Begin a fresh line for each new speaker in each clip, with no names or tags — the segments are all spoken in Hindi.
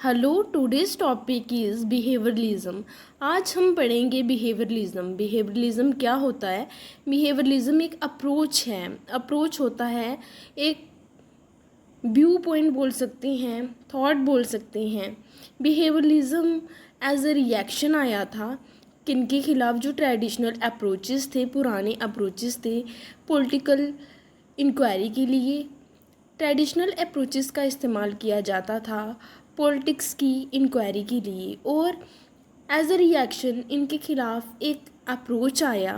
Hello, today's topic is behaviourism. आज हम पढ़ेंगे बिहेवियरलिज्म। बिहेवियरलिज्म क्या होता है? बिहेवियरलिज्म एक अप्रोच है। अप्रोच होता है, एक व्यू पॉइंट बोल सकते हैं, थॉट बोल सकते हैं। बिहेवियरलिज्म एज अ रिएक्शन आया था किनके खिलाफ? जो ट्रेडिशनल अप्रोचेस थे, पुराने अप्रोचेस थे पॉलिटिकल इंक्वायरी के लिए। ट्रेडिशनल अप्रोचेस का इस्तेमाल किया जाता था पॉलिटिक्स की इंक्वायरी के लिए, और एज अ रिएक्शन इनके खिलाफ एक अप्रोच आया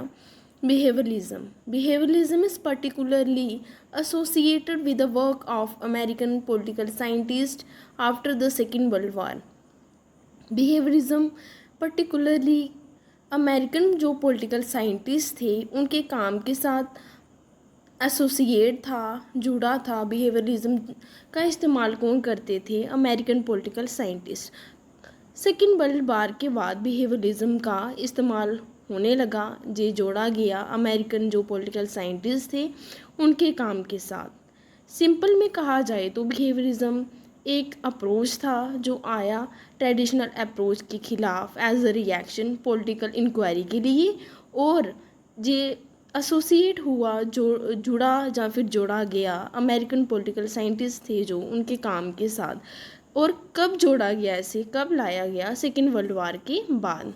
behaviourism. Behaviourism is particularly associated with the work of American political scientists after the Second World War. Behaviourism particularly American जो पॉलिटिकल साइंटिस्ट थे उनके काम के साथ एसोसिएट था, जुड़ा था। बिहेवियरलिज्म का इस्तेमाल कौन करते थे? American political scientist. Second world war के बाद बिहेवियरलिज्म का इस्तेमाल होने लगा, जे जोड़ा गया अमेरिकन जो पॉलिटिकल साइंटिस्ट थे उनके काम के साथ। सिंपल में कहा जाए तो बिहेवियरिज्म एक अप्रोच था जो आया ट्रेडिशनल अप्रोच के खिलाफ as a reaction political inquiry के लिए, और जे एसोसिएट हुआ, जो जुड़ा या फिर जोड़ा गया अमेरिकन पॉलिटिकल साइंटिस्ट थे जो उनके काम के साथ। और कब जोड़ा गया, इसे कब लाया गया? सेकेंड वर्ल्ड वार के बाद।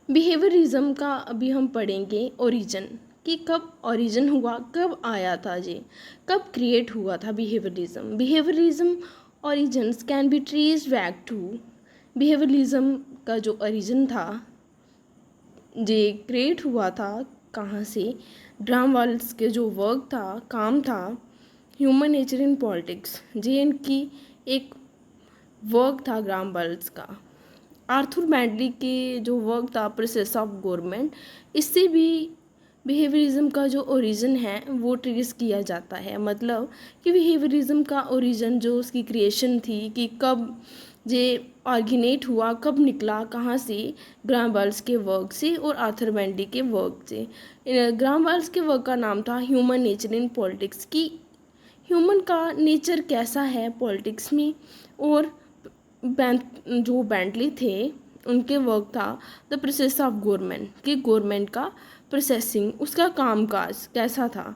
बिहेवियरिज्म का अभी हम पढ़ेंगे ओरिजिन, कि कब ओरिजिन हुआ, कब आया था ये, कब क्रिएट हुआ था behaviourism. Behaviourism origins can be traced back to. Behaviourism का जो ओरिजिन था, जे क्रिएट हुआ था कहाँ से? ग्राम वाल्स के जो वर्क था, काम था, ह्यूमन नेचर इन पॉलिटिक्स, जे इनकी एक वर्क था ग्राम वाल्स का। आर्थर बेंटली के जो वर्क था प्रोसेस ऑफ गवर्नमेंट, इससे भी बिहेवियरिज्म का जो ओरिजिन है वो ट्रेस किया जाता है। मतलब कि बिहेवियरिज्म का ओरिजिन जो उसकी क्रिएशन थी, कि कब ये ऑर्गेनेट हुआ, कब निकला, कहाँ से? ग्राम वाल्स के वर्क से और आर्थर बेंटली के वर्क से। ग्राम वाल्स के वर्क का नाम था ह्यूमन नेचर इन पॉलिटिक्स, की ह्यूमन का नेचर कैसा है पॉलिटिक्स में। और जो बेंटली थे उनके वर्क था द प्रोसेस ऑफ गवर्नमेंट, कि गवर्नमेंट का प्रोसेसिंग, उसका कामकाज कैसा था।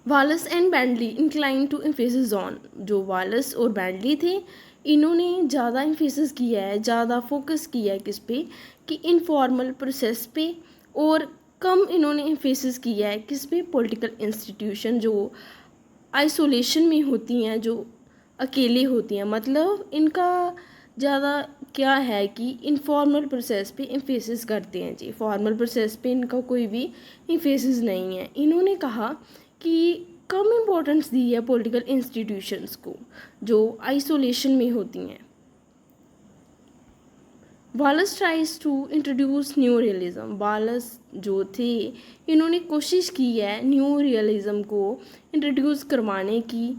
Wallas and Bentley incline to emphasis on. जो वालस और बेंटली थे इन्होंने ज़्यादा एम्फेसिस किया है, ज़्यादा फोकस किया है किस पे? कि इनफॉर्मल प्रोसेस पे, और कम इन्होंने एम्फेसिस किया है किस पे? पॉलिटिकल इंस्टीट्यूशन जो आइसोलेशन में होती हैं, जो अकेले होती हैं। मतलब इनका ज़्यादा क्या है कि इनफॉर्मल प्रोसेस पे एम्फेसिस करते हैं जी, फॉर्मल प्रोसेस पे इनका कोई भी एम्फेसिस नहीं है। इन्होंने कहा कि कम इम्पोर्टेंस दी है पॉलिटिकल इंस्टीट्यूशंस को जो आइसोलेशन में होती हैं। Wallas tries to introduce new realism. Wallas जो थे इन्होंने कोशिश की है न्यू रियलिज्म को इंट्रोड्यूस करवाने की।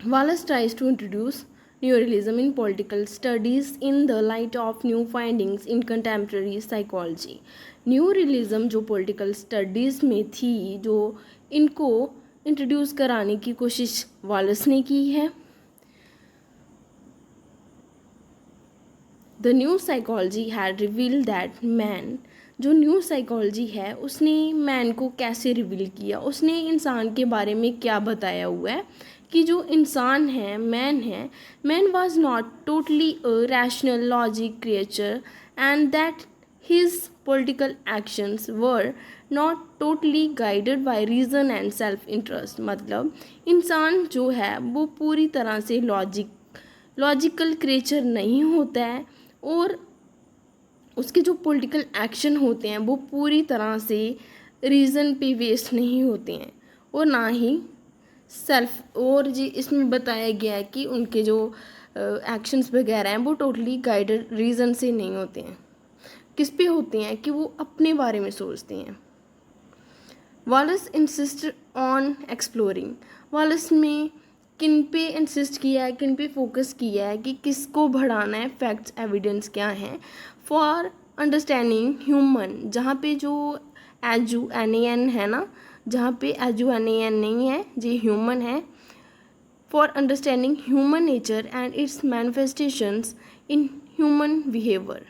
Wallas tries to introduce new realism in political studies in the light of new findings in contemporary psychology. New realism जो पॉलिटिकल स्टडीज़ में थी, जो इनको इंट्रोड्यूस कराने की कोशिश वालस ने की है। The new psychology had reveal that man. जो न्यू साइकोलॉजी है उसने मैन को कैसे रिवील किया, उसने इंसान के बारे में क्या बताया हुआ है कि जो इंसान है, man was not totally a rational logic creature and that his political actions were not totally guided by reason and self interest. मतलब इंसान जो है वो पूरी तरह से लॉजिकल क्रिएचर नहीं होता है, और उसके जो पॉलिटिकल एक्शन होते हैं वो पूरी तरह से रीज़न पे बेस्ड नहीं होते हैं, और ना ही सेल्फ। और जी इसमें बताया गया है कि उनके जो एक्शंस वगैरह हैं वो टोटली गाइडेड रीज़न से नहीं होते हैं। किस पे होते हैं? कि वो अपने बारे में सोचते हैं। Wallace insist on exploring. Wallace में किन पे इंसिस्ट किया है, किन पे फोकस किया है कि किसको बढ़ाना है, फैक्ट्स एविडेंस क्या हैं फॉर अंडरस्टैंडिंग ह्यूमन। जहाँ पे जो HUMAN है ना, जहाँ पे HUMAN नहीं है, जी ह्यूमन है। for understanding human nature and its manifestations in human behavior।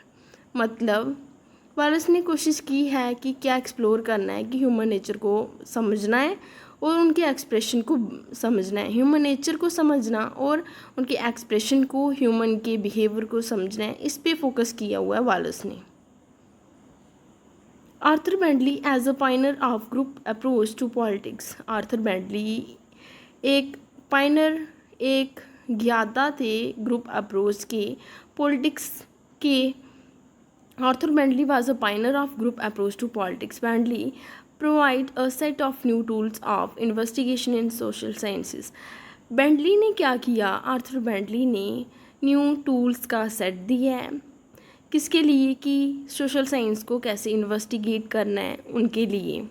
मतलब वालेस ने कोशिश की है कि क्या एक्सप्लोर करना है कि ह्यूमन नेचर को समझना है और उनके एक्सप्रेशन को समझना है। ह्यूमन नेचर को समझना और उनके एक्सप्रेशन को, ह्यूमन के बिहेवियर को समझना है, इस पे फोकस किया हुआ है वालेस ने। Arthur Bentley as a pioneer of group approach to politics. Arthur Bentley एक पायनर, एक ज्ञाता थे ग्रुप अप्रोच के, पॉलिटिक्स के। Arthur Bentley was a pioneer of group approach to politics. Bentley provide a set of new tools of investigation in social sciences. Bentley ने क्या किया? आर्थर बेंटली ने न्यू टूल्स का सेट दिया है किसके लिए? कि सोशल साइंस को कैसे इन्वेस्टिगेट करना है उनके लिए।